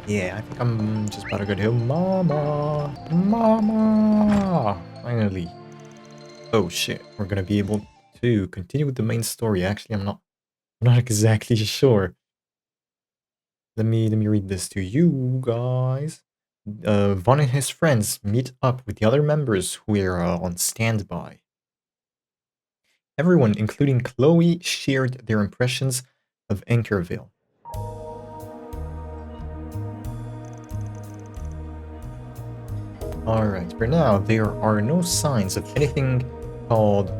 Yeah, I think I'm just about to go to Mama. Mama! Finally. Oh shit, we're gonna be able to continue with the main story. Actually, I'm not exactly sure. Let me read this to you guys. Vaughn and his friends meet up with the other members who are on standby. Everyone, including Chloe, shared their impressions of Anchorville. Alright, for now, there are no signs of anything called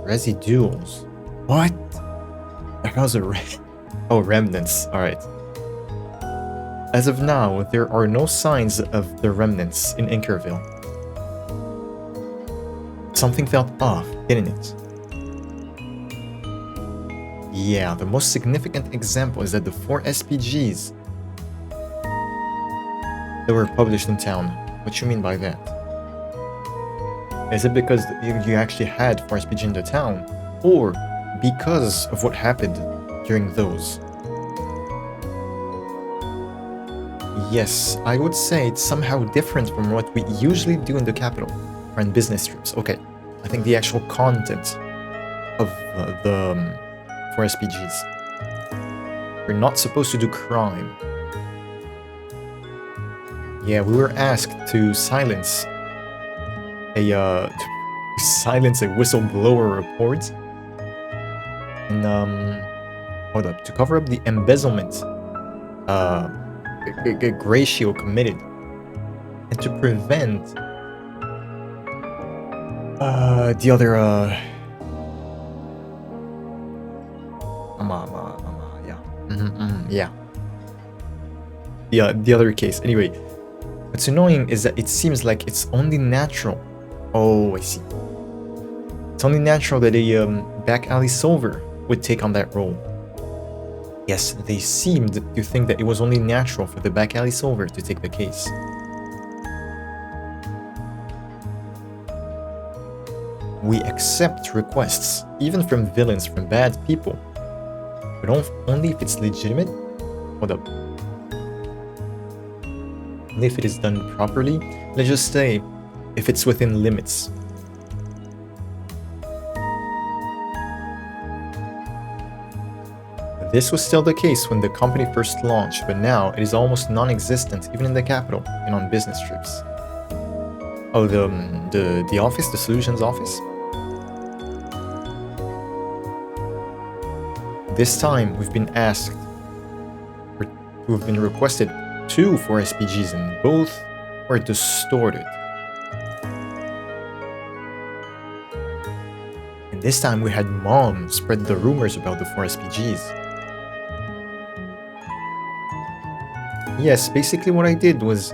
residuals. What? That was a oh, remnants. Alright. As of now, there are no signs of the remnants in Anchorville. Something felt off, didn't it? Yeah, the most significant example is that the 4 SPGs that were published in town. What you mean by that? Is it because you actually had 4 SPG in the town? Or because of what happened during those? Yes, I would say it's somehow different from what we usually do in the capital or in business trips. Okay, I think the actual content of the 4 SPGs. We're not supposed to do crime. Yeah, we were asked to silence a whistleblower report and hold up, to cover up the embezzlement ratio committed and to prevent the other yeah. The other case. Anyway, what's annoying is that it seems like it's only natural. Oh, I see. It's only natural that a back alley solver would take on that role. Yes, they seemed to think that it was only natural for the back alley solver to take the case. We accept requests, even from villains, from bad people, but only if it's legitimate. Hold up. And if it is done properly, let's just say, if it's within limits. This was still the case when the company first launched, but now it is almost non-existent even in the capital and on business trips. Oh, the office, the solutions office? This time we've been asked, we've been requested 2 4 SPGs and both were distorted. And this time we had Mom spread the rumors about the 4 SPGs. Yes, basically what I did was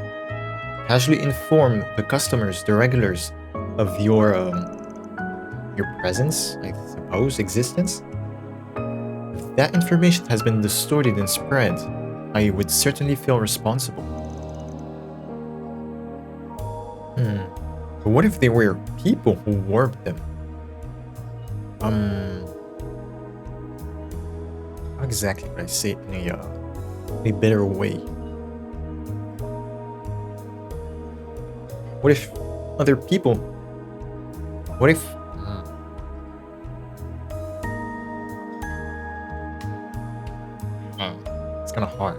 casually inform the customers, the regulars, of your presence, I suppose, existence. If that information has been distorted and spread, I would certainly feel responsible. But what if they were people who warped them? How exactly would I say it in a better way? What if other people? What if? It's kind of hard.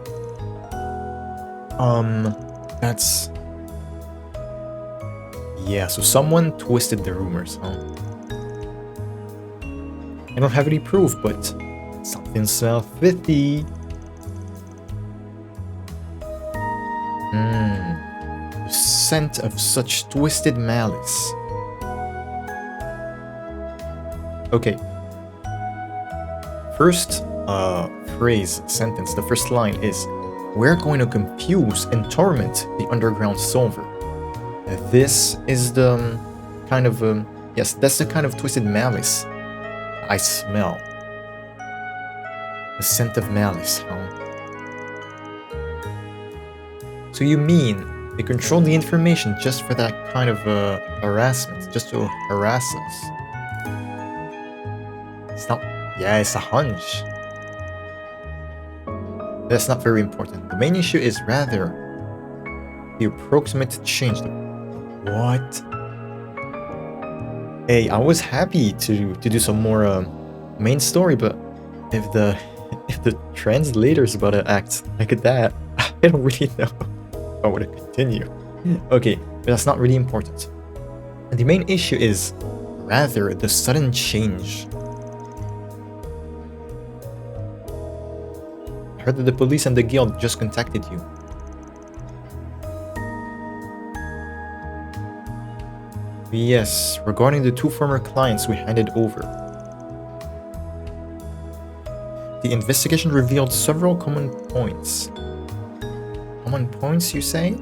That's. Yeah, so someone twisted the rumors, huh? I don't have any proof, but something smelled fishy. The scent of such twisted malice. Okay. First phrase, sentence, the first line is, "We're going to confuse and torment the underground solver." This is the kind of, yes, that's the kind of twisted malice I smell. The scent of malice, huh? So you mean they control the information just for that kind of harassment, just to harass us? It's not, yeah, it's a hunch. That's not very important. The main issue is rather the approximate change. What? Hey, I was happy to do some more main story, but if the if the translator's about to act like that, I don't really know if I want to continue. Okay, but that's not really important. And the main issue is rather the sudden change. I heard that the police and the guild just contacted you. Yes, regarding the 2 former clients we handed over. The investigation revealed several common points. Common points, you say?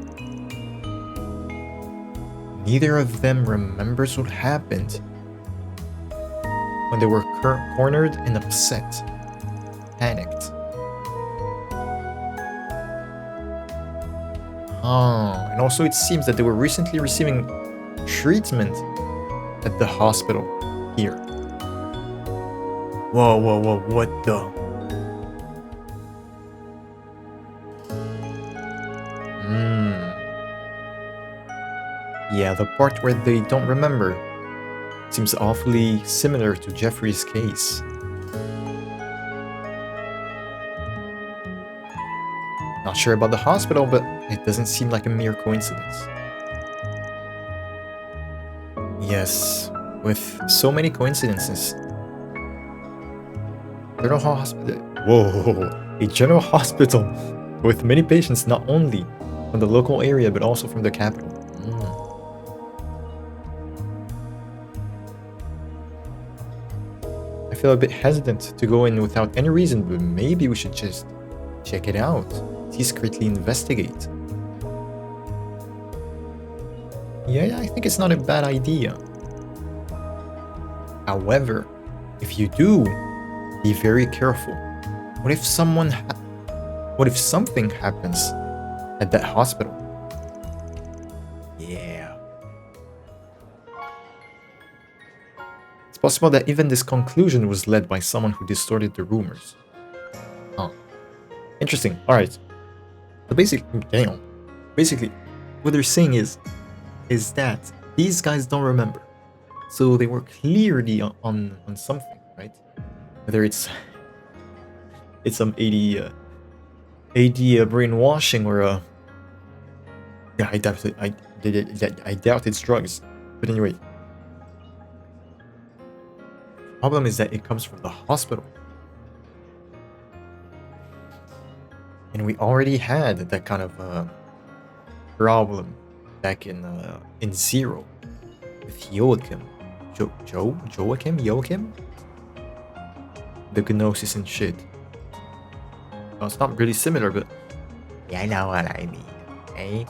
Neither of them remembers what happened when they were cornered and upset, panicked. And also it seems that they were recently receiving treatment at the hospital here. Whoa, what the? Yeah, the part where they don't remember seems awfully similar to Jeffrey's case. Not sure about the hospital, but it doesn't seem like a mere coincidence. Yes, with so many coincidences. General hospital. Whoa, a general hospital with many patients not only from the local area but also from the capital. I feel a bit hesitant to go in without any reason, but maybe we should just check it out, discreetly investigate. Yeah, I think it's not a bad idea. However, if you do, be very careful. What if something happens at that hospital? Yeah. It's possible that even this conclusion was led by someone who distorted the rumors. Huh. Interesting. Alright. So basically, what they're saying is that these guys don't remember. So they were clearly on something, right? Whether it's some AD brainwashing or yeah, I doubt it. I doubt it's drugs. But anyway, the problem is that it comes from the hospital, and we already had that kind of problem back in Zero with Joachim. Joachim? The gnosis and shit. Well, it's not really similar, but you know what I mean, eh?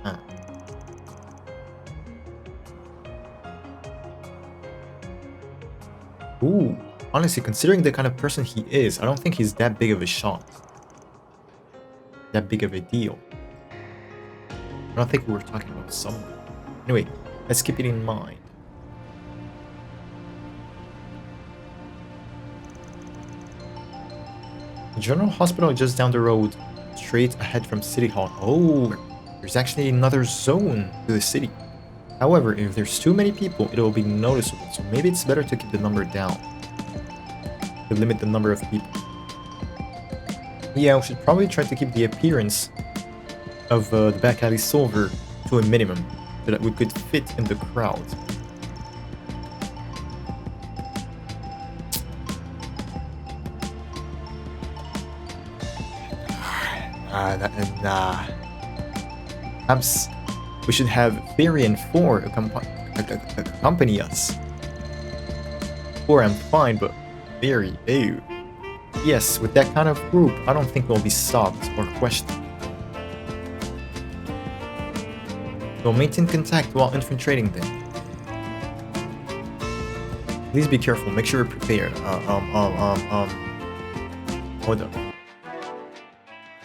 Huh. Ooh, honestly, considering the kind of person he is, I don't think he's that big of a shot. That big of a deal. I don't think we were talking about someone. Anyway, let's keep it in mind. The General Hospital just down the road, straight ahead from City Hall. Oh, there's actually another zone to the city. However, if there's too many people, it will be noticeable, so maybe it's better to keep the number down. To limit the number of people. Yeah, we should probably try to keep the appearance of the back alley Silver to a minimum, so that we could fit in the crowd. Perhaps we should have Theory and 4 accompany us. 4 I'm fine, but Theory, ew. Yes, with that kind of group, I don't think we'll be stopped or questioned. We'll maintain contact while infiltrating them. Please be careful, make sure you're prepared. Hold up.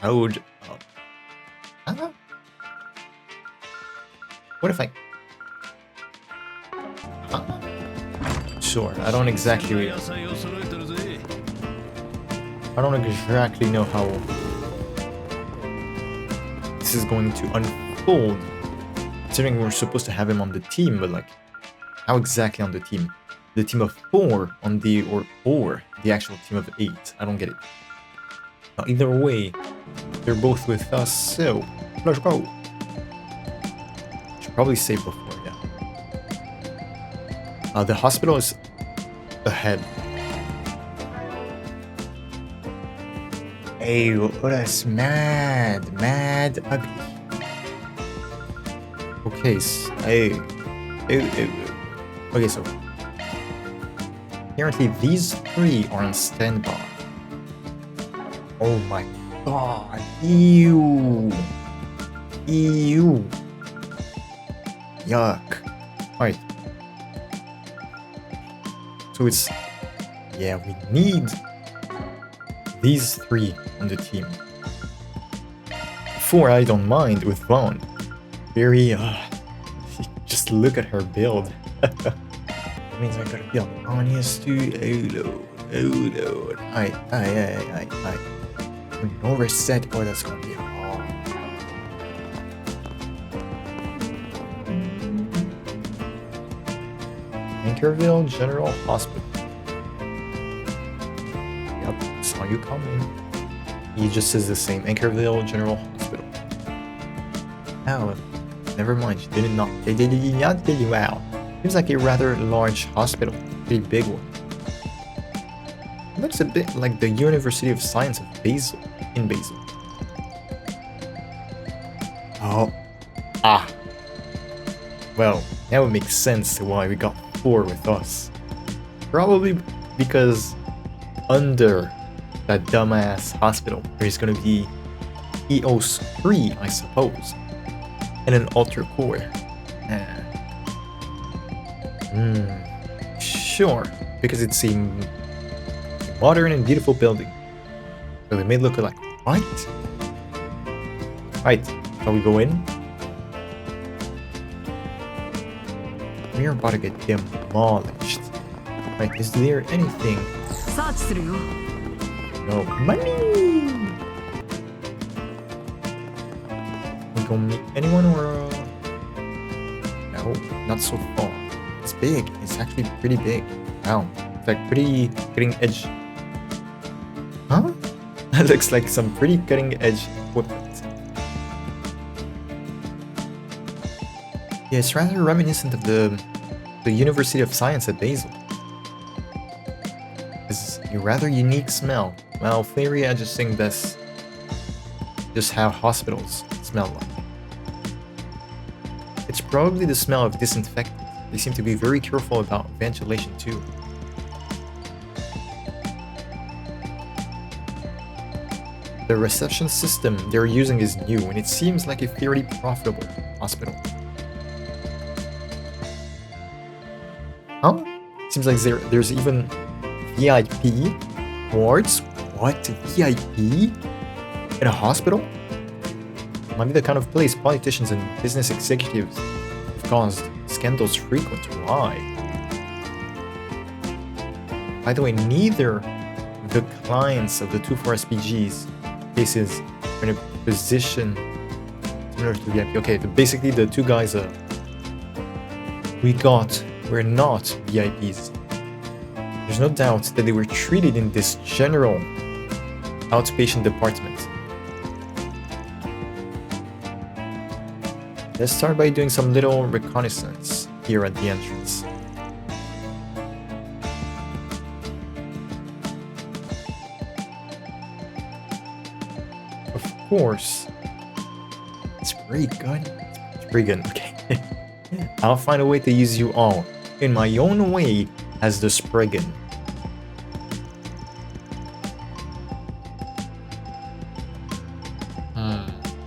Hold up. Huh? What if I... Huh? Sure, I don't exactly... I don't exactly know how this is going to unfold, considering we're supposed to have him on the team, but like, how exactly on the team? The team of 4 on the, or the actual team of 8? I don't get it. Either way, they're both with us, so let's go. Should probably say before, yeah. The hospital is ahead. Hey, that's mad ugly. Okay, okay, so apparently these 3 are on standby. Oh my god, ew, yuck. Alright, so it's, yeah, we need these 3 on the team. 4 I don't mind with Vaughn. Very, just look at her build. That means I gotta build Anya's too. Oh lord. Aye. No reset, boy, that's gonna be hard. Anchorville General Hospital. Yep, saw you coming. He just says the same. Anchorville General Hospital. Oh, never mind. They did not tell you. Wow. Seems like a rather large hospital. Pretty big one. It looks a bit like the University of Science of Basel. In Basel. Oh. Ah. Well, that would make sense to why we got 4 with us. Probably because under that dumbass hospital, there's gonna be EOS 3, I suppose. And an Ultra Core. Sure, because it's a modern and beautiful building. So they may look like, what? Right, shall we go in? We're about to get demolished. Right, is there anything? No money! We gonna meet anyone or no, not so far. It's big, it's actually pretty big. Wow, it's like pretty cutting edge. Huh? That looks like some pretty cutting edge equipment. Yeah, it's rather reminiscent of the University of Science at Basel. It's a rather unique smell. Well, theory, I just think that's just how hospitals smell like. It's probably the smell of disinfectant. They seem to be very careful about ventilation too. The reception system they're using is new, and it seems like a fairly profitable hospital. Huh? Seems like there's even VIP wards? What? VIP? In a hospital? Might be the kind of place politicians and business executives have caused scandals frequent. Why? By the way, neither the clients of the 2-4 SPGs cases are in a position similar to VIP. Okay, basically the 2 guys we got were not VIPs. There's no doubt that they were treated in this general outpatient department. Let's start by doing some little reconnaissance here at the entrance. Of course, spray gun. Spray gun, okay. I'll find a way to use you all in my own way as the spray gun.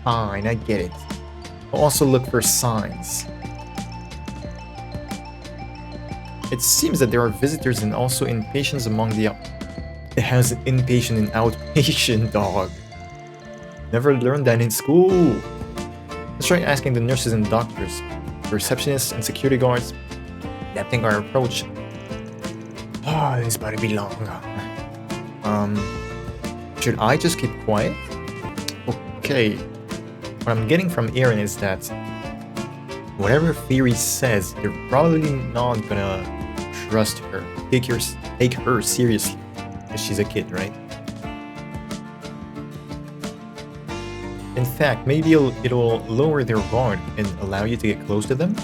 Fine, I get it. I'll also look for signs. It seems that there are visitors and also inpatients among the It has an inpatient and outpatient dog. Never learned that in school. Let's try asking the nurses and doctors, the receptionists and security guards, adapting our approach. This better be long. Should I just keep quiet? Okay. What I'm getting from Erin is that whatever Theory says, you're probably not gonna trust her. Take her seriously. Because she's a kid, right? In fact, maybe it'll lower their guard and allow you to get close to them.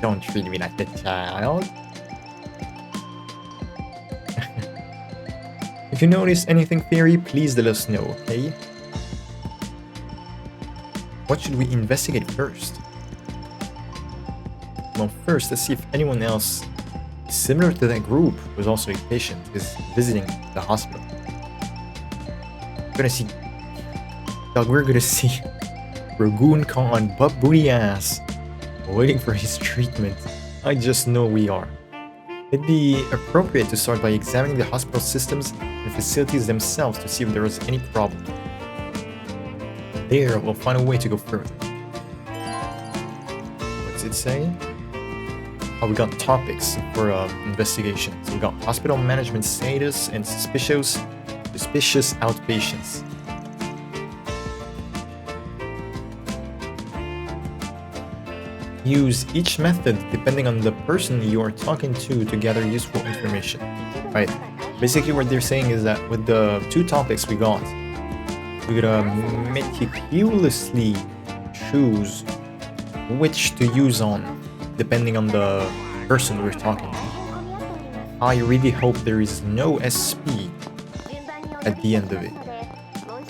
Don't treat me like a child. If you notice anything, Theory, please let us know, okay? What should we investigate first? Well, first, let's see if anyone else similar to that group who's also a patient is visiting the hospital. We're gonna see Ragoon Khan butt booty ass waiting for his treatment. I just know we are. It'd be appropriate to start by examining the hospital systems and facilities themselves to see if there is any problem. There, we'll find a way to go further. What's it say? Oh, we got topics for investigation. So we got hospital management status and suspicious outpatients. Use each method depending on the person you are talking to gather useful information. Right. Basically what they're saying is that with the 2 topics we gotta meticulously choose which to use on depending on the person we're talking to. I really hope there is no SP at the end of it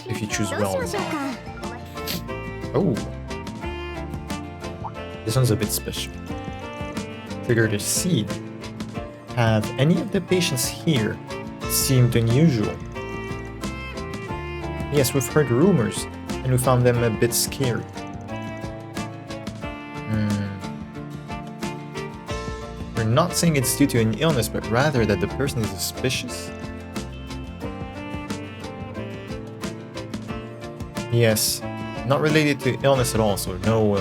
if you choose well. Oh. This one's a bit special. Trigger the seed. Have any of the patients here seemed unusual? Yes, we've heard rumors, and we found them a bit scary. We're not saying it's due to an illness, but rather that the person is suspicious? Yes, not related to illness at all, so no...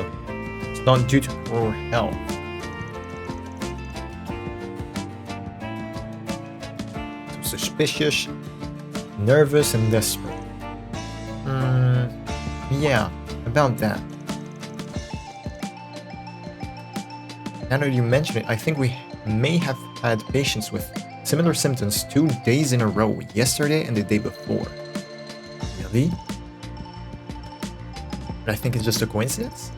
it's not due to poor health. So suspicious, nervous, and desperate. Yeah, about that. Now that you mention it, I think we may have had patients with similar symptoms 2 days in a row, yesterday and the day before. Really? But I think it's just a coincidence?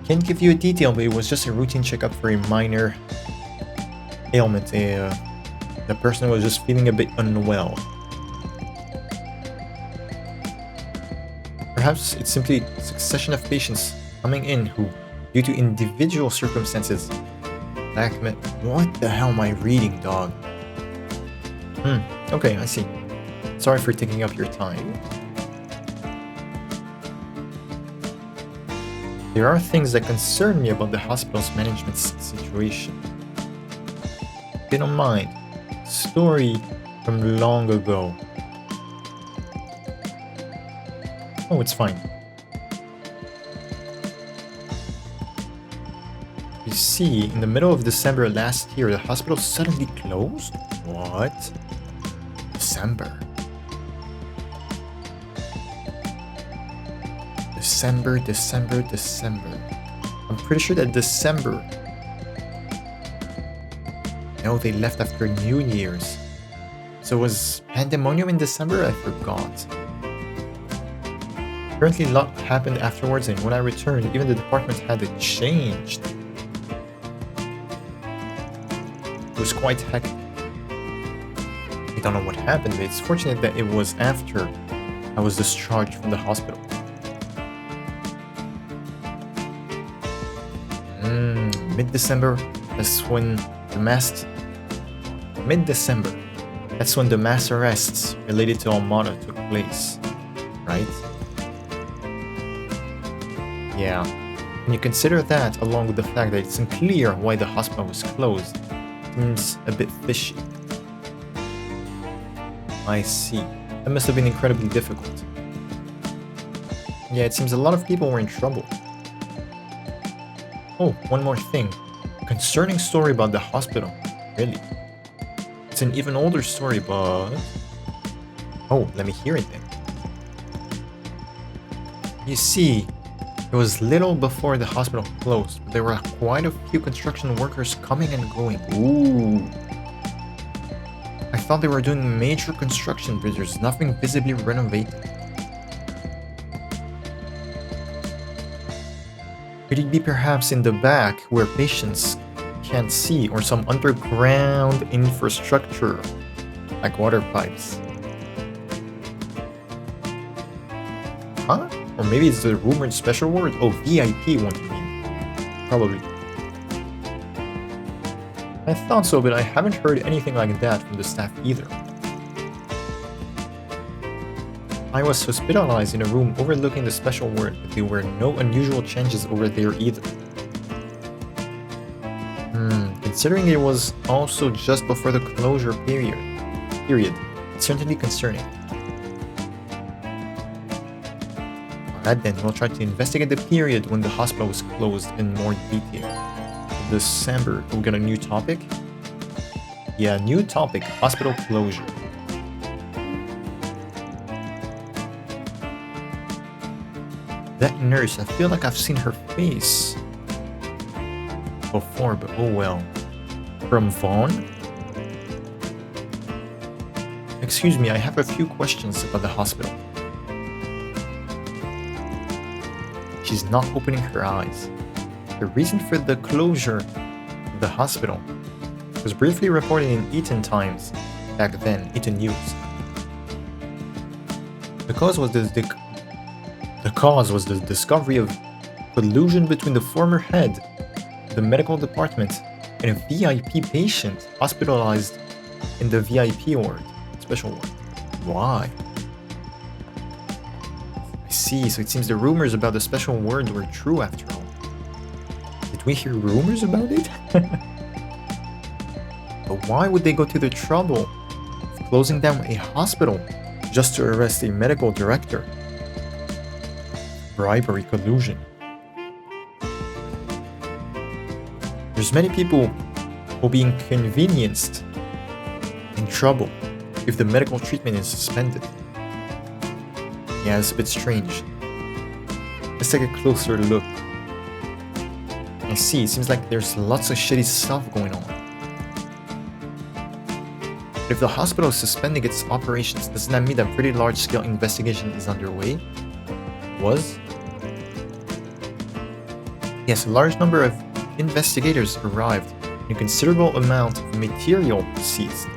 Can't give you a detail, but it was just a routine checkup for a minor ailment. The person was just feeling a bit unwell. Perhaps it's simply a succession of patients coming in who, due to individual circumstances, lack what the hell am I reading, dog? Okay, I see. Sorry for taking up your time. There are things that concern me about the hospital's management situation. If you don't mind, story from long ago. Oh, it's fine. You see, in the middle of December last year, the hospital suddenly closed? What? December. December. I'm pretty sure that December. No, they left after New Year's. So was pandemonium in December? I forgot. Apparently a lot happened afterwards, and when I returned, even the department had changed. It was quite hectic. I don't know what happened, but it's fortunate that it was after I was discharged from the hospital. Mid-December, that's when the mass... Mid-December, that's when the mass arrests related to Almada took place, right? Yeah, when you consider that, along with the fact that it's unclear why the hospital was closed, it seems a bit fishy. I see. That must have been incredibly difficult. Yeah, it seems a lot of people were in trouble. Oh, one more thing. Concerning story about the hospital. Really? It's an even older story, but... Oh, let me hear it then. You see, it was little before the hospital closed, but there were quite a few construction workers coming and going. Ooh. I thought they were doing major construction, but there's nothing visibly renovated. Could it be perhaps in the back, where patients can't see, or some underground infrastructure, like water pipes? Huh? Or maybe it's the rumored special ward? Oh, VIP one, you mean? Probably. I thought so, but I haven't heard anything like that from the staff either. I was hospitalized in a room overlooking the special ward, but there were no unusual changes over there either. Considering it was also just before the closure period, it's certainly concerning. Alright then, we'll try to investigate the period when the hospital was closed in more detail. December, we got a new topic? Yeah, new topic, hospital closure. That nurse, I feel like I've seen her face before, but oh well. From Vaughn? Excuse me, I have a few questions about the hospital. She's not opening her eyes. The reason for the closure of the hospital was briefly reported in Eaton Times, back then, Eaton News. The cause was the discovery of collusion between the former head of the medical department and a VIP patient hospitalized in the VIP ward, special ward. Why? I see, so it seems the rumors about the special ward were true after all. Did we hear rumors about it? But why would they go to the trouble of closing down a hospital just to arrest a medical director? Bribery, collusion. There's many people who will be inconvenienced, in trouble, if the medical treatment is suspended. Yeah, it's a bit strange. Let's take a closer look. I see, it seems like there's lots of shitty stuff going on. But if the hospital is suspending its operations, doesn't that mean that a pretty large-scale investigation is underway? Was? Yes, a large number of investigators arrived and a considerable amount of material seized.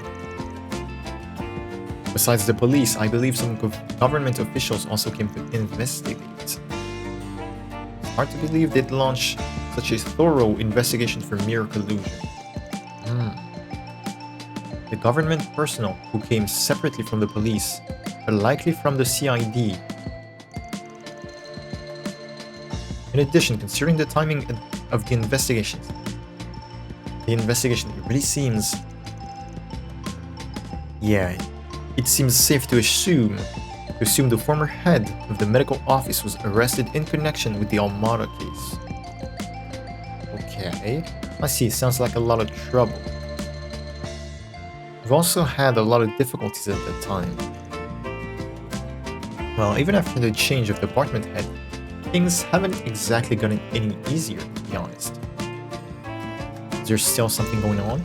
Besides the police, I believe some government officials also came to investigate. It's hard to believe they'd launch such a thorough investigation for mere collusion. The government personnel who came separately from the police are likely from the CID. In addition, considering the timing of the investigation, it really seems... Yeah, it seems safe to assume the former head of the medical office was arrested in connection with the Almada case. Okay, I see, it sounds like a lot of trouble. We've also had a lot of difficulties at that time. Well, even after the change of department head, things haven't exactly gotten any easier, to be honest. Is there still something going on?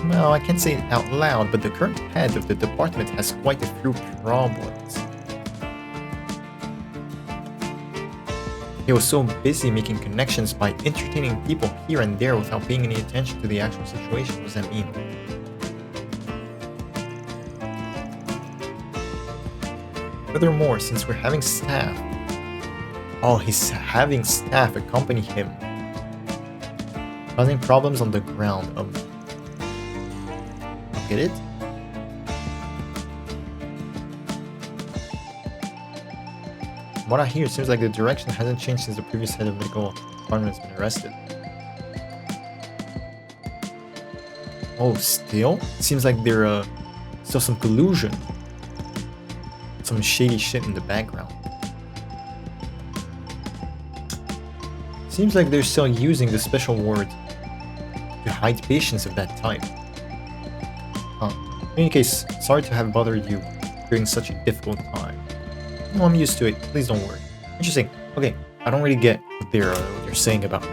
Well, I can't say it out loud, but the current head of the department has quite a few problems. He was so busy making connections by entertaining people here and there without paying any attention to the actual situation. What does that mean? Furthermore, since we're having staff... Oh, he's having staff accompany him, causing problems on the ground. Get it? From what I hear, it seems like the direction hasn't changed since the previous head of medical department has been arrested. Oh, still? It seems like there's still some collusion. Some shady shit in the background. Seems like they're still using the special ward to hide patients of that type. In any case, sorry to have bothered you during such a difficult time. No, I'm used to it. Please don't worry. Interesting. Okay, I don't really get what they're saying about.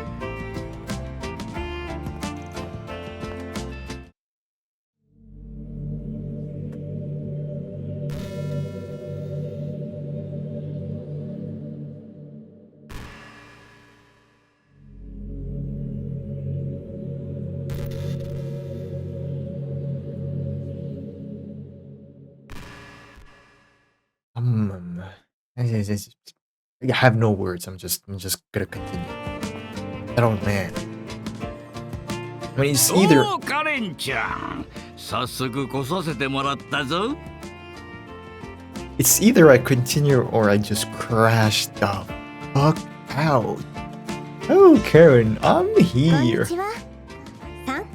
I have no words. I'm just gonna continue. That old man. I mean, it's either. Oh, Karen-chan. 早速来させてもらったぞ。 It's either I continue or I just crash the fuck out. Oh, Karen, I'm here. さん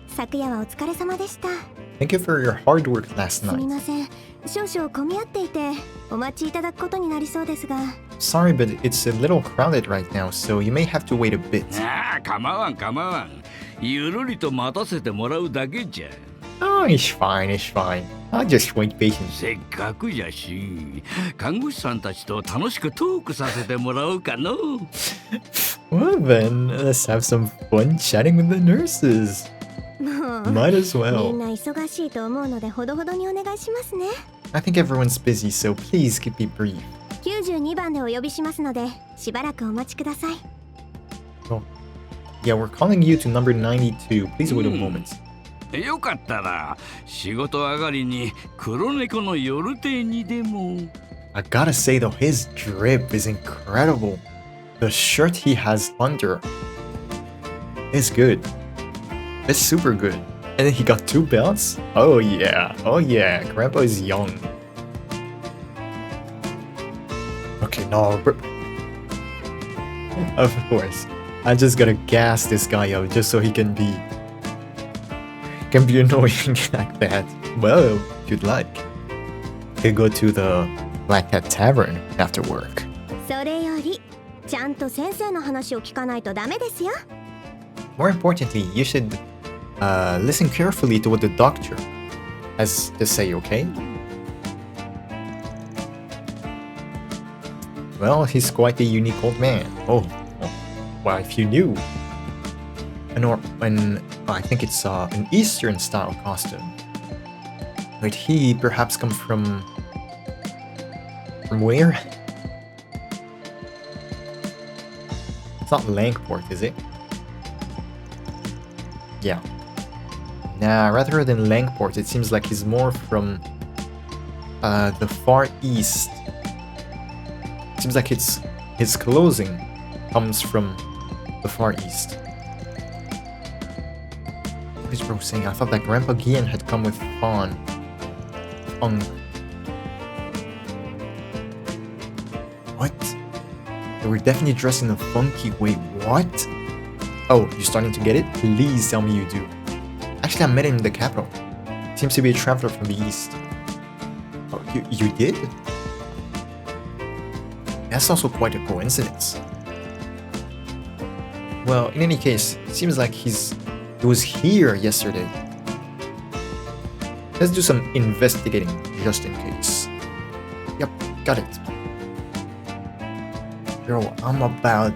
昨夜はお疲れ様でした。 Thank you for your hard work last すみ night. ません。少々混み合っていてお待ちいただくことになりそうですが。 Sorry, but it's a little crowded right now, so you may have to wait a bit. ああ、構わん構わん。ゆるりと待たせてもらうだけじゃ。 Oh, it's fine, it's fine. I'll just wait patiently. せっかくじゃし、看護師さんたちと楽しくトークさせてもらおうかの。 Well then, let's have some fun chatting with the nurses. もう Might as みん well. な忙しいと思うのでほどほどにお願いしますね。 I think everyone's busy, so please keep it brief. 92番でお呼びしますのでしばらくお待ちください。 Yeah, we're calling you to number 92. Please wait a moment. よかったら仕事上がりに黒猫の夜亭にでも。 I gotta say though, his drip is incredible. The shirt he has under is good. It's super good. And then he got 2 belts? Oh yeah, Grandpa is young. Okay, no, of course. I just gotta gas this guy up just so he can be annoying like that. Well, good luck. Could go to the Black Cat Tavern after work. それよりちゃんと先生の話を聞かないとダメですよ。 More importantly, you should listen carefully to what the doctor has to say, okay? Well, he's quite a unique old man. Oh, well, if you knew. I think it's an Eastern style costume. But he perhaps come from where? It's not Langport, is it? Yeah. Nah, rather than Langport, it seems like he's more from the Far East. Seems like his clothing comes from the Far East. What is bro saying? I thought that Grandpa Gian had come with Fawn. What? They were definitely dressed in a funky way. What? Oh, you're starting to get it? Please tell me you do. Actually, I met him in the capital. Seems to be a traveler from the east. Oh, you did? That's also quite a coincidence. Well, in any case, it seems like he was here yesterday. Let's do some investigating just in case. Yep, got it. Bro, I'm about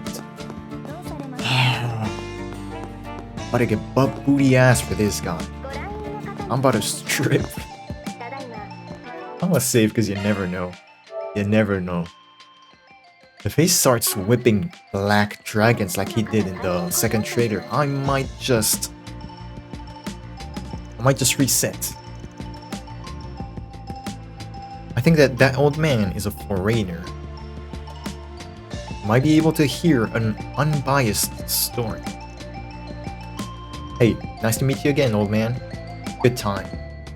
to get butt booty ass for this guy. I'm about to strip. I'm gonna save because you never know. You never know. If he starts whipping black dragons like he did in the second trailer, I might just reset. I think that old man is a foreigner. Might be able to hear an unbiased story. Hey, nice to meet you again, old man. Good time.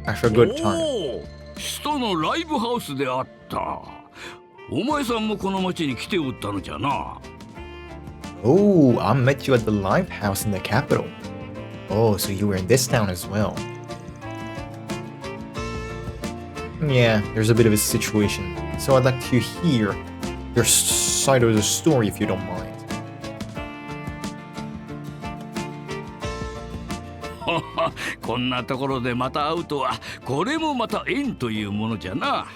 After a good time. おお、首都のライブハウスであった。お前さんもこの町に来ておったのじゃな。Oh, I met you at the live house in the capital. Oh, so you were in this town as well. Yeah, there's a bit of a situation. So I'd like to hear your side of the story if you don't mind. こんなところでまた会うとは、これもまた縁というものじゃな。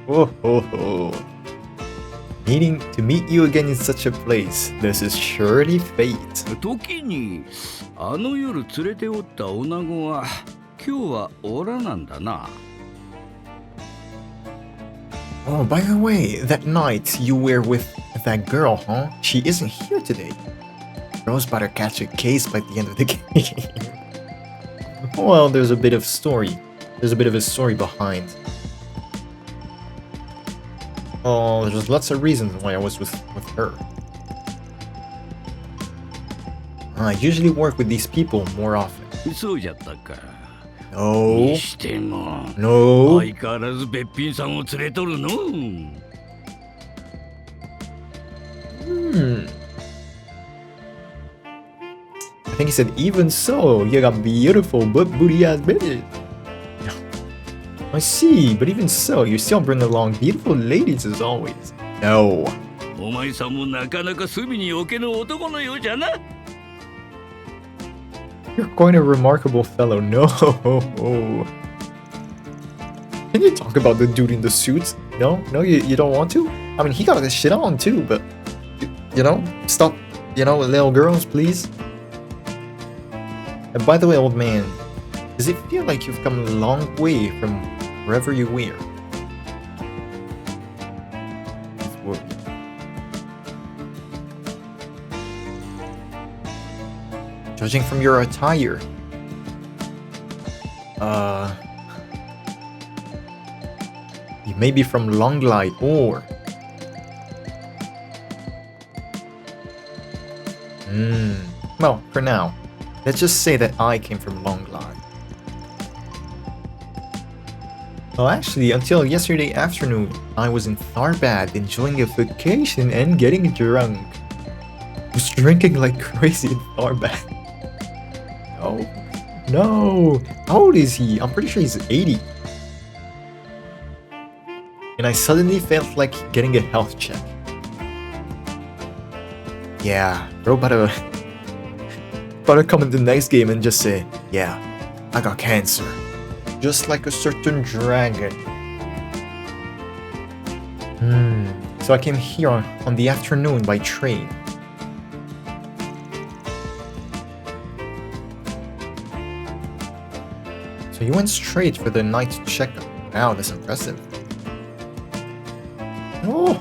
Oh, oh, oh. Needing to meet you again in such a place. This is surely fate. 時にあの夜連れておった女子は今日はおらなんだな。Oh, by the way, that night you were with that girl, huh? She isn't here today. Girl's about to catch a case by the end of the game. Well, there's a bit of story. There's a bit of a story behind. Oh, there's lots of reasons why I was with her. I usually work with these people more often. そうじゃったか。No. にしても No. 相変わらずべっぴんさんを連れとるの。I think he said, even so, you got beautiful but booty ass bitches. I see, but even so, you still bring along beautiful ladies as always. No. お前さんもなかなか隅に置けぬ男のようじゃな。You're quite a remarkable fellow. No. Can you talk about the dude in the suit? No? No, you don't want to? I mean, he got this shit on too, but... You know? Stop, little girls, please. And by the way, old man, does it feel like you've come a long way from wherever you were? Judging from your attire, you may be from Longlight or... Well, for now, let's just say that I came from Longlight. Well, actually, until yesterday afternoon, I was in Tharbad enjoying a vacation and getting drunk. I was drinking like crazy in Tharbad. No. How old is he? I'm pretty sure he's 80. And I suddenly felt like getting a health check. Yeah, bro, about to come in the next game and just say, yeah, I got cancer. Just like a certain dragon. So I came here on the afternoon by train. So you went straight for the night checkup. Wow, that's impressive. Oh,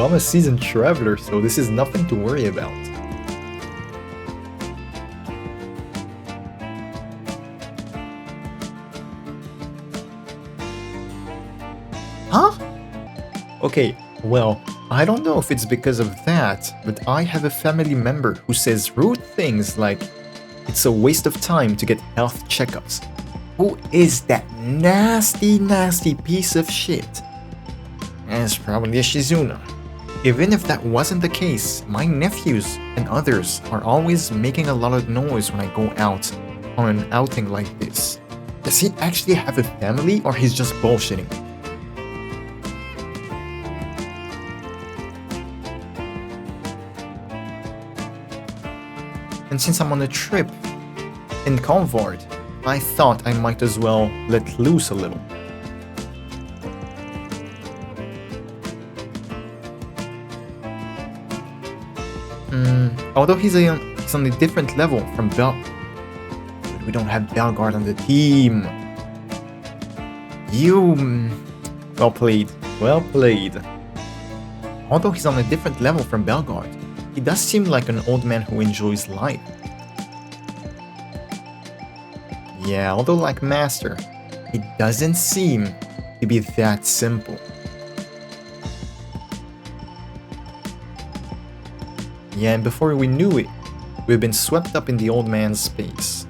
I'm a seasoned traveler, so this is nothing to worry about. Huh? Okay, well, I don't know if it's because of that, but I have a family member who says rude things like, it's a waste of time to get health checkups. Who is that nasty piece of shit? It's probably a Shizuna. Even if that wasn't the case, my nephews and others are always making a lot of noise when I go out on an outing like this. Does he actually have a family or he's just bullshitting? And since I'm on a trip in Convard, I thought I might as well let loose a little. Although he's on a different level from Bel... We don't have Belgard on the team. Well played. Well played. Although he's on a different level from Belgard, he does seem like an old man who enjoys life. Yeah, although like Master, it doesn't seem to be that simple. Yeah, and before we knew it, we've been swept up in the old man's space.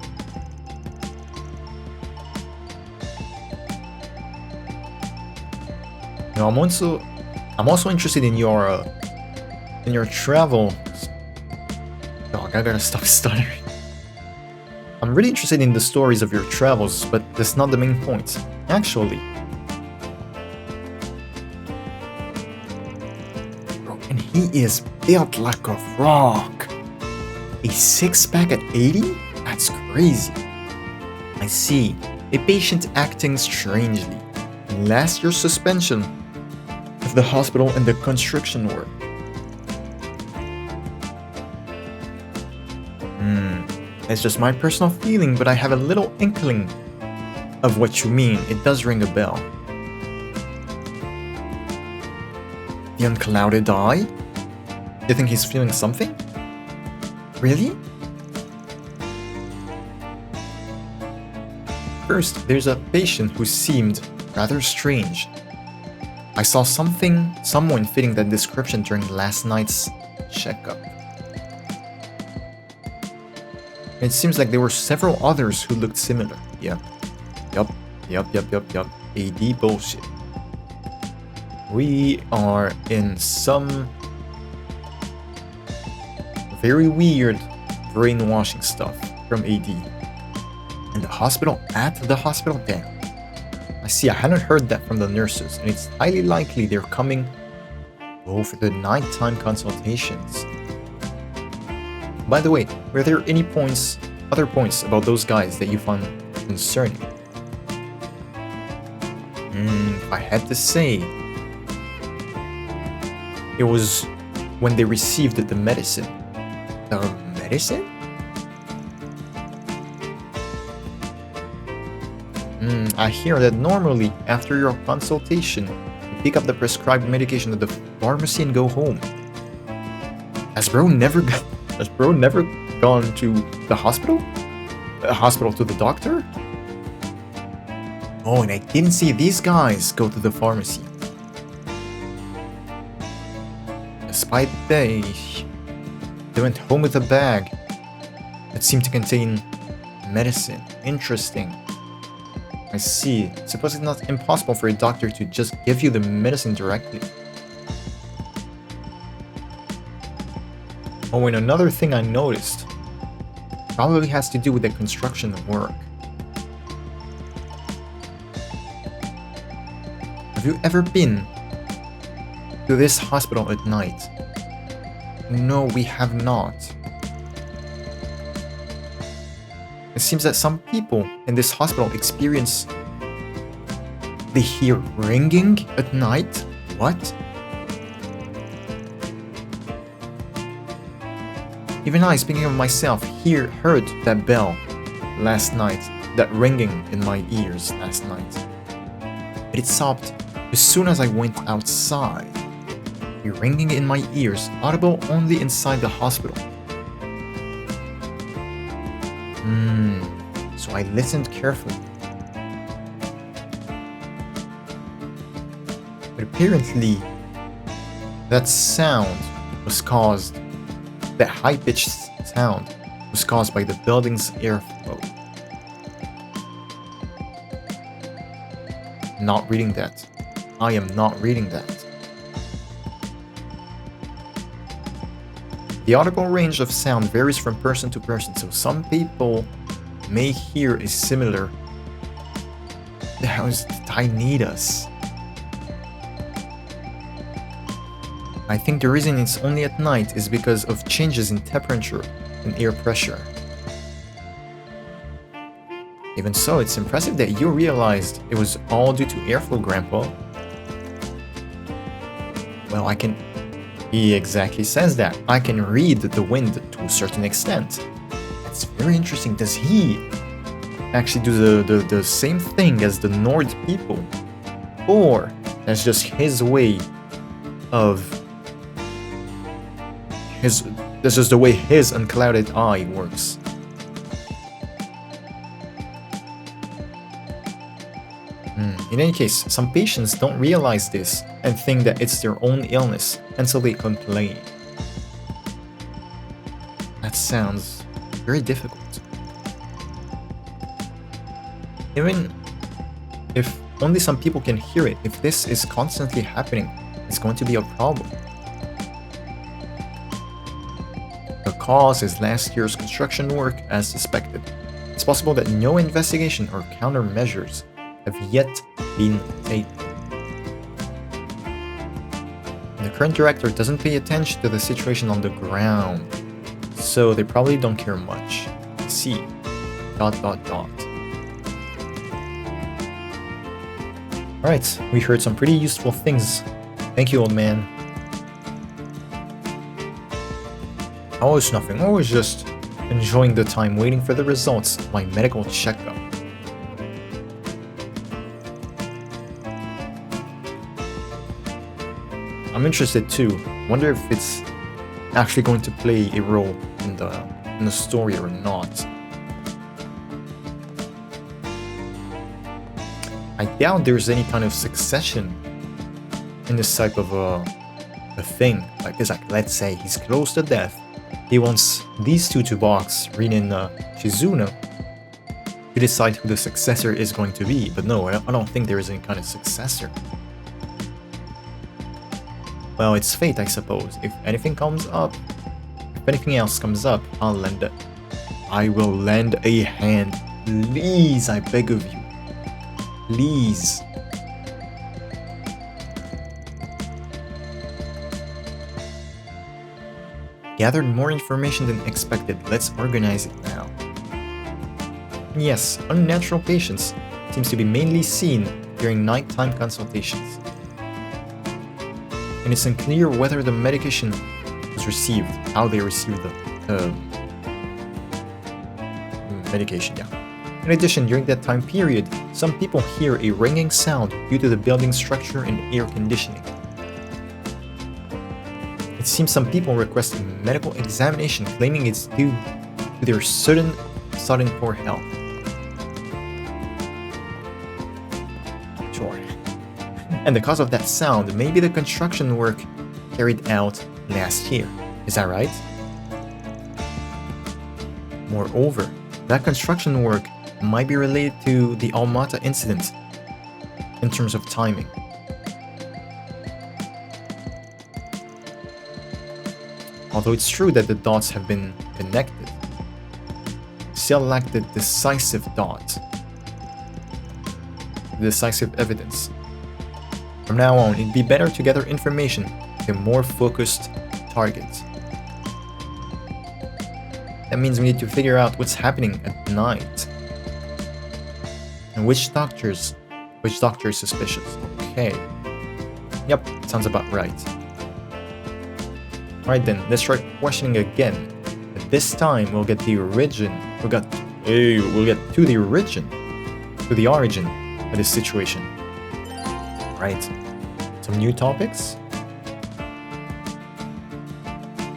Now, I'm also interested in your travel. Dog, I gotta stop stuttering. I'm really interested in the stories of your travels, but that's not the main point. Actually. Bro, and he is built like a rock. A six-pack at 80? That's crazy. I see. A patient acting strangely. Last year's suspension of the hospital and the construction work. It's just my personal feeling, but I have a little inkling of what you mean. It does ring a bell. The unclouded eye? You think he's feeling something? Really? First, there's a patient who seemed rather strange. I saw someone fitting that description during last night's checkup. It seems like there were several others who looked similar. Yup. AD bullshit. We are in some very weird brainwashing stuff from AD. In the hospital? At the hospital? Damn. I see, I hadn't heard that from the nurses, and it's highly likely they're coming for the nighttime consultations. By the way, were there any other points about those guys that you found concerning? If I had to say, it was when they received the medicine. The medicine? I hear that normally, after your consultation, you pick up the prescribed medication at the pharmacy and go home. Has bro never gone to the hospital? Hospital to the doctor? Oh, and I didn't see these guys go to the pharmacy. Despite they went home with a bag that seemed to contain medicine. Interesting. I see. I suppose it's not impossible for a doctor to just give you the medicine directly. Oh, and another thing I noticed probably has to do with the construction work. Have you ever been to this hospital at night? No, we have not. It seems that some people in this hospital experience... They hear ringing at night? What? Even I, speaking of myself, heard that bell last night, that ringing in my ears last night. But it stopped as soon as I went outside. The ringing in my ears, audible only inside the hospital. So I listened carefully. But apparently, that high-pitched sound was caused by the building's airflow. Not reading that. I am not reading that. The audible range of sound varies from person to person, so some people may hear a similar... The hell is tinnitus? I think the reason it's only at night is because of changes in temperature and air pressure. Even so, it's impressive that you realized it was all due to airflow, Grandpa. Well, He exactly says that. I can read the wind to a certain extent. That's very interesting. Does he actually do the same thing as the Nord people? Or that's just his way of... This is the way his unclouded eye works. In any case, some patients don't realize this and think that it's their own illness, and so they complain. That sounds very difficult. Even if only some people can hear it, if this is constantly happening, it's going to be a problem. The cause is last year's construction work as suspected. It's possible that no investigation or countermeasures have yet been taken. The current director doesn't pay attention to the situation on the ground, so they probably don't care much. I see. dot dot dot. Alright, we heard some pretty useful things. Thank you, old man. Oh, it's nothing. I was just enjoying the time waiting for the results of my medical checkup. I'm interested too. Wonder if it's actually going to play a role in the story or not. I doubt there's any kind of succession in this type of a thing. Like, it's like, let's say he's close to death. He wants these two to box, Rin and Shizuna, to decide who the successor is going to be. But no, I don't think there is any kind of successor. Well, it's fate, I suppose. If anything comes up, if anything else comes up, I'll lend it. I will lend a hand. Please, I beg of you. Please. Gathered more information than expected. Let's organize it now. Yes, unnatural patience seems to be mainly seen during nighttime consultations. And it's unclear whether the medication was received, how they received the medication, yeah. In addition, during that time period, some people hear a ringing sound due to the building structure and air conditioning. It seems some people request a medical examination claiming it's due to their sudden poor health. Sure. And the cause of that sound may be the construction work carried out last year. Is that right? Moreover, that construction work might be related to the Almata incident in terms of timing. Although it's true that the dots have been connected, still lack the decisive dot, the decisive evidence. From now on, it'd be better to gather information with a more focused target. That means we need to figure out what's happening at night. And which doctor is suspicious. Okay. Yep, sounds about right. Alright then, let's try questioning again. But this time we'll get the origin. We'll get to the origin of this situation. Right. Some new topics.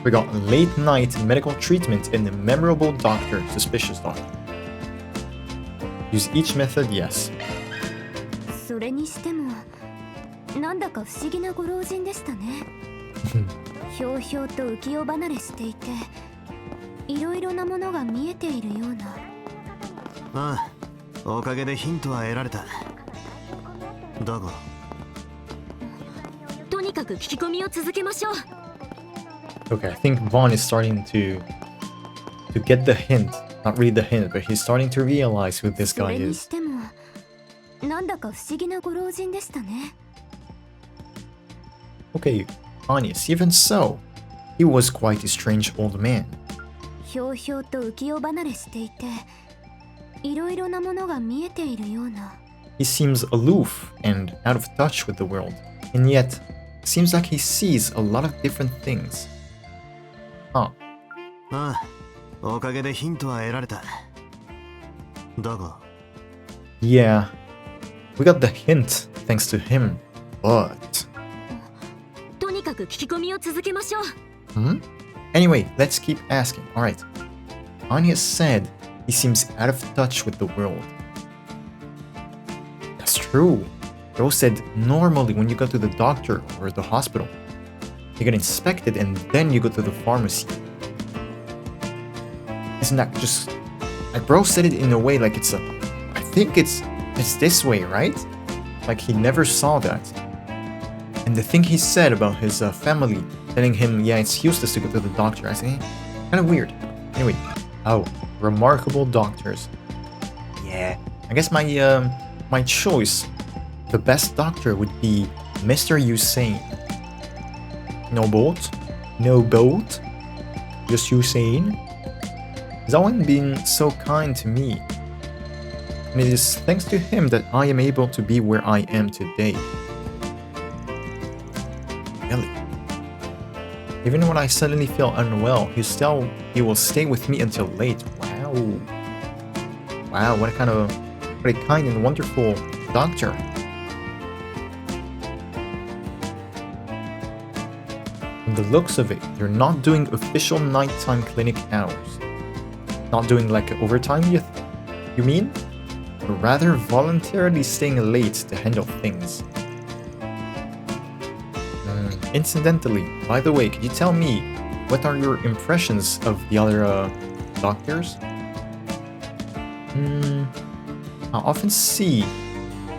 We got late night medical treatment and the memorable doctor, suspicious doctor. Use each method, yes. それにしてもなんだか不思議なご老人でしたね。ひょうひょうと浮世離れしていて、いろいろなものが見えているような。ああ、おかげでヒントは得られた。だが、とにかく聞き込みを続けましょう。Okay, I think Vaughn is starting to get the hint. Not really the hint, but he's starting to realize who this guy is. それにしてもなんだか不思議なご老人でしたね。Okay, Agnes, even so, he was quite a strange old man. ひょうひょうと浮世離れしていて、いろいろなものが見えているような。He seems aloof and out of touch with the world, and yet, it seems like he sees a lot of different things. Huh. ああ、おかげでヒントは得られた。だが、Yeah, we got the hint thanks to him, but... とにかく聞き込みを続けましょう。Anyway, let's keep asking. Alright. Anya said he seems out of touch with the world. That's true. Rose said normally when you go to the doctor or the hospital, you get inspected and then you go to the pharmacy. Isn't that just... Like, bro said it in a way like it's a... I think it's this way, right? Like he never saw that. And the thing he said about his family, telling him, yeah, it's useless to go to the doctor, I say, kind of weird. Anyway, oh, remarkable doctors. Yeah, I guess my choice, the best doctor would be Mr. Usain. No boat? No boat? Just Usain? He's always been so kind to me. And it is thanks to him that I am able to be where I am today. Really? Even when I suddenly feel unwell, he will stay with me until late. Wow. Wow, what a kind and wonderful doctor. From the looks of it, you're not doing official nighttime clinic hours. Not doing like overtime, you mean? Or rather voluntarily staying late to handle things. Incidentally, by the way, could you tell me what are your impressions of the other doctors? I often see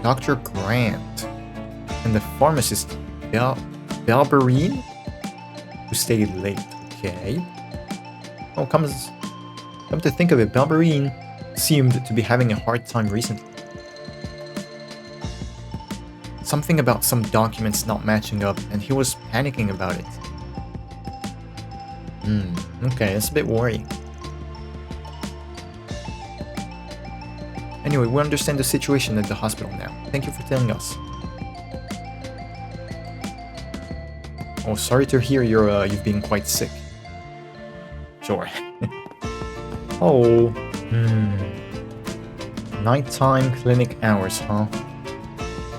Dr. Grant and the pharmacist Balberine who stayed late. Okay. Oh, come to think of it, Balberine seemed to be having a hard time recently. Something about some documents not matching up, and he was panicking about it. Okay, that's a bit worrying. Anyway, we understand the situation at the hospital now. Thank you for telling us. Oh, sorry to hear you've been quite sick. Sure. Oh. Nighttime clinic hours, huh?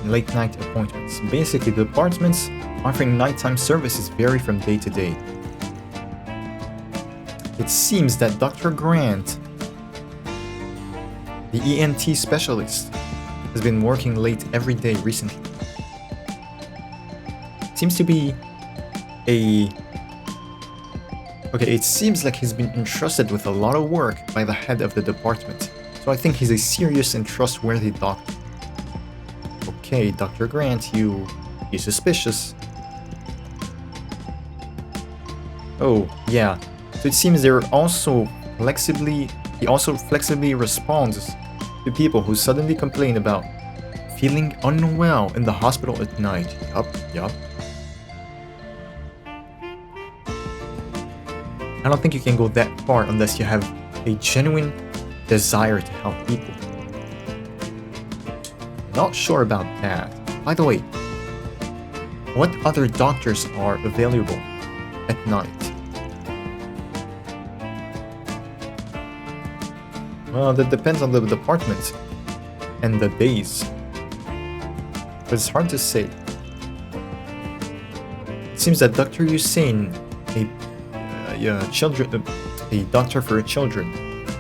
Late night appointments. Basically, the departments offering nighttime services vary from day to day. It seems that Dr. Grant, the ENT specialist, has been working late every day recently. Seems to be it seems like he's been entrusted with a lot of work by the head of the department, so I think he's a serious and trustworthy doctor. Okay, Dr. Grant, you're suspicious. Oh, yeah. So it seems he also flexibly responds to people who suddenly complain about feeling unwell in the hospital at night. Yup. I don't think you can go that far unless you have a genuine desire to help people. Not sure about that. By the way, what other doctors are available at night? Well, that depends on the department and the days. But it's hard to say. It seems that Dr. Hussein, a doctor for children, I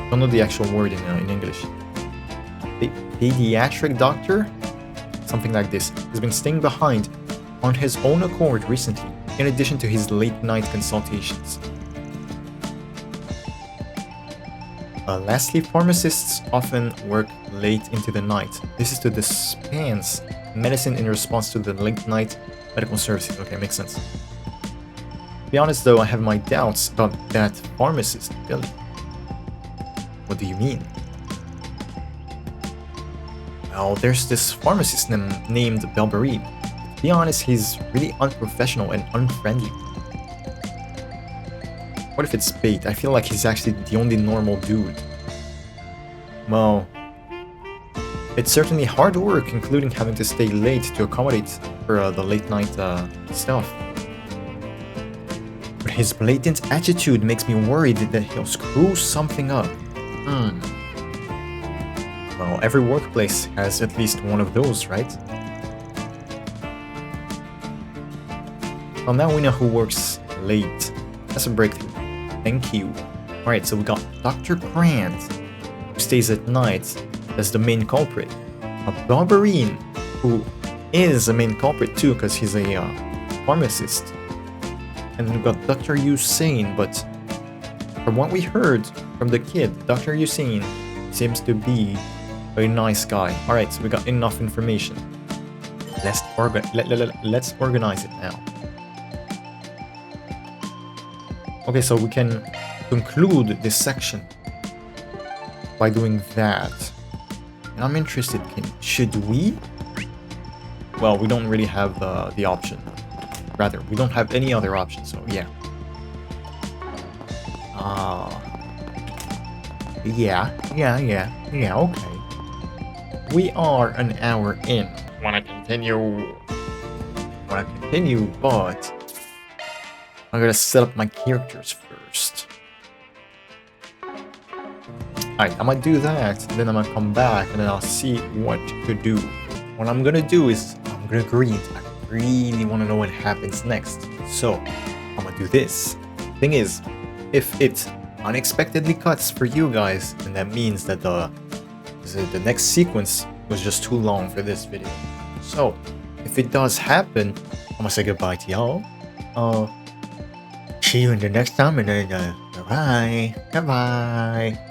don't know the actual word in English. Pediatric doctor? Something like this, has been staying behind on his own accord recently, in addition to his late night consultations. Lastly, pharmacists often work late into the night. This is to dispense medicine in response to the late night medical services. Okay, makes sense. To be honest though, I have my doubts about that pharmacist, Billy. What do you mean? Well, there's this pharmacist named Balberine. To be honest, he's really unprofessional and unfriendly. What if it's bait? I feel like he's actually the only normal dude. Well, it's certainly hard work, including having to stay late to accommodate for the late night stuff. But his blatant attitude makes me worried that he'll screw something up. Well, every workplace has at least one of those, right? Well, now we know who works late. That's a breakthrough. Thank you. Alright, so we got Dr. Grant, who stays at night as the main culprit. Balberine, who is a main culprit too, because he's a pharmacist. And we've got Dr. Hussein, but from what we heard from the kid, Dr. Hussein seems to be a nice guy. Alright, so we got enough information. Let's organize it now. Okay, so we can conclude this section by doing that. And I'm interested, should we? Well, we don't really have the option. Rather, we don't have any other option, so yeah. Yeah, okay. we are an hour in. Wanna continue, but I'm gonna set up my characters first. Alright, I'm gonna do that, then I'm gonna come back and then I'll see what to do. What I'm gonna do is, I'm gonna grind. I really wanna know what happens next. So, I'm gonna do this. Thing is, if it unexpectedly cuts for you guys, then that means that the next sequence was just too long for this video. So, if it does happen, I'm gonna say goodbye to y'all. See you in the next time, and then bye. Goodbye.